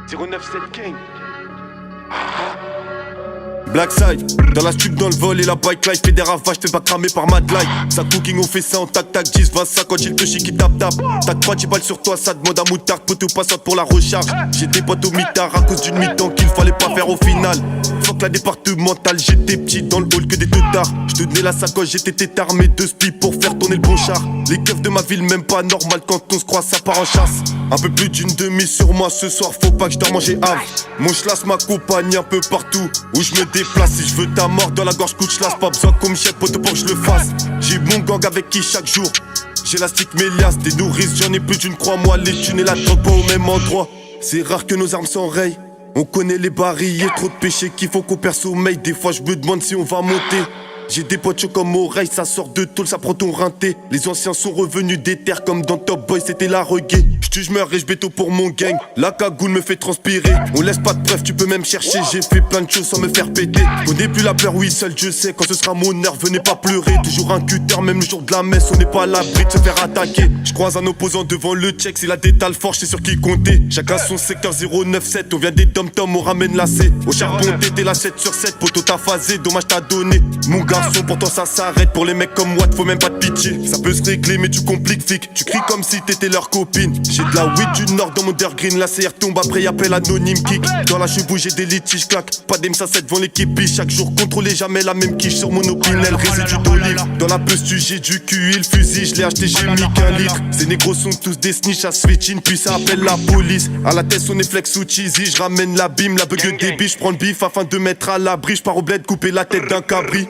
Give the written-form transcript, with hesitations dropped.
097 King. Blackside, dans la stup, dans le vol et la bike life. Fais des ravages, fais pas cramer par Mad Light. Ça cooking, on fait ça en tac tac 10, 25 quand j'ai le touchy qui tape. Tac pas 10 balles sur toi, ça demande à moutarde. Poteau passante pour la recharge. J'ai des potes au mitard à cause d'une mi-temps qu'il fallait pas faire au final. Fuck la départementale, j'étais petit dans le hall que des teutards. J'te donnais la sacoche, j'étais tétard, mais deux splips pour faire tourner le bon char. Les keufs de ma ville, même pas normal quand on se croise, ça part en chasse. Un peu plus d'une demi sur moi ce soir, faut pas que je dors manger ave. Mon chlasse m'accompagne un peu partout où je me déplace. Si je veux ta mort dans la gorge, coup de chlasse, pas besoin qu'on me chèque poteau pour que je le fasse. J'ai mon gang avec qui chaque jour j'élastique mes liasses, des nourrices, j'en ai plus d'une, crois-moi. Les thunes et la drogue pas au même endroit. C'est rare que nos armes s'enrayent. On connaît les barils, y'a trop de péchés qu'il faut qu'on perd sommeil. Des fois je me demande si on va monter. J'ai des potes chauds comme oreille, ça sort de tôle, ça prend ton rinté. Les anciens sont revenus des terres comme dans Top Boy, c'était la reggae. J'tue, j'meurs et j'béto pour mon gang. La cagoule me fait transpirer. On laisse pas de preuves, tu peux même chercher. J'ai fait plein de choses sans me faire péter. Connais plus la peur, oui, seul je sais. Quand ce sera mon heure, venez pas pleurer. Toujours un cutter, même le jour de la messe, on n'est pas à l'abri de se faire attaquer. J'croise un opposant devant le check, c'est la détale forte, c'est sur qui compter. Chacun son secteur 097, on vient des dom-toms, on ramène la C. Au charbon, t'étais la 7 sur 7, poteau t'as phasé, dommage t'as donné. Mon garçon, pourtant ça s'arrête. Pour les mecs comme Watt, faut même pas de pitié. Ça peut se régler, mais tu compliques, fic. Tu cries comme si t'étais leur copine. J'ai de la weed du nord dans mon green. La CR tombe après appel anonyme kick. Dans la chevaux, j'ai des litiges, claque. Pas d'M57 devant l'équipe. Chaque jour, contrôler jamais la même quiche sur mon opinel. Résidu d'olive. Dans la pestu, j'ai du QI. Le fusil, je l'ai acheté, j'ai mis qu'un litre. Ces négros sont tous des snitch à switching. Puis ça appelle la police. À la tête, on est flex ou cheesy. Je ramène la bim, la bug des biches. J'prends le bif afin de mettre à l'abri. J'pars au bled, couper la tête d'un cabri.